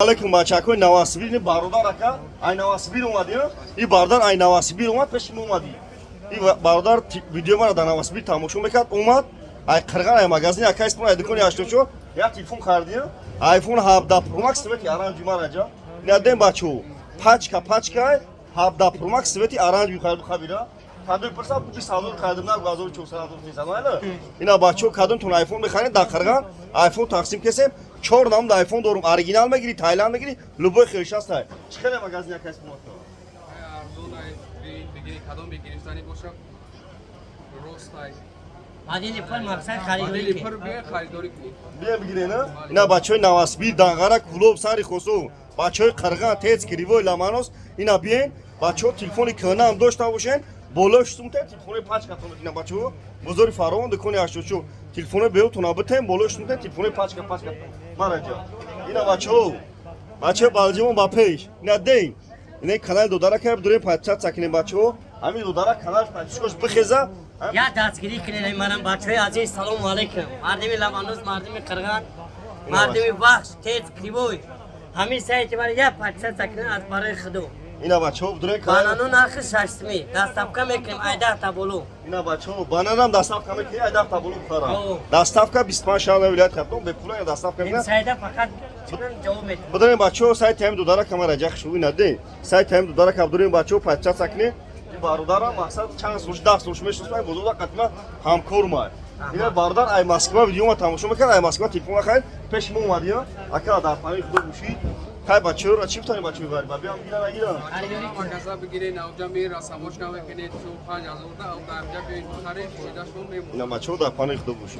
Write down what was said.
Aleyküm bachako Nawasibir barodar aka ay Nawasibir omadi in barodar ay Nawasibir omad peshim omadi in barodar video mara da Nawasibir tamosho mekard omad ay qirg'an ay magazin aka ismon ay dukoni ashtocho ya telefon khardi iPhone 17 Pro Max sveti orange maraja nadem bacho pachka 17 Pro Max sveti orange yukarıda khabira kadın pırsa bu sazor kadınlar gazor çok sazor tezan ayla ina bacho kadın tun iPhone bekhane da qirg'an iPhone taqsim kesem چهار نام دا آیفون دارم اورجینال میگیری تایلند میگیری لوبای خیلیش هست چخیلی مغازین یک اسم موتور ارزون بگیری کدام بگیری زنی باشه درست های مدیلی پر مقصد خریداری پر بیا خریداری کنی بیا بگیری نه اینا بچهای نواسبیر دانغارا کلوب سری خصو بچهای قرغان تیز کریوی لامانوس اینا بیاین بچه‌ها تلفنی کنه هم داشته باشین بالاش سومته تلفن پاچ کاتون اینا بچه‌ها بزرگ فراوان دکونی اشتوچو تلفن بیوتون بتیم بالاش سومته تلفن پاچ کاتون ماراجا اینا بچه بالجیمون با پیش اینا دین اینا کانال دودارا که بدون پاچات ساکنین بچه‌ها همین دودارا کانال پاچش بخیزه یا دستگیری کنید منم بچه‌های عزیز سلام علیکم مردمی لبنان مردمی قرغان مردمی بخش تیز کریوی همین سعی برای یا پاچات ساکنین از برای خودو اینا بچه‌ها بدون کانال بانانو ناخ ششمی دستافکا میکنیم ایده تا بولو اینا بچه‌ها بانانم دستافکا میکنی ایده تا بولو خرا دستافکا 25 شهر ولایت خطم به پول دستافکا این میکنه سعیده فقط چنان جواب میده بدون بچه‌ها سعی تیم دودارا کامera جخ شو اینا ده سعی تیم دودارا که بدون بچه‌ها پاچا ساکنه بارودارا مقصد چند سوش داخل سوش میشوسن بزرگ قدمه همکار ما اینا باردار ای مسکو ویدیو ما تماشا میکنه ای مسکو تلفن خرید پیش مو اومدی اکا در پای خود گوشی های بچه‌ها رو چی بتونی بچه‌ها ببری بیا میگیرن نگیرن مغازه بگیری نوجا می رسمش کنه کنید تو 5000 تا او در جا بیاین خرید شده شون میمونه اینا بچه‌ها در پای خود گوشی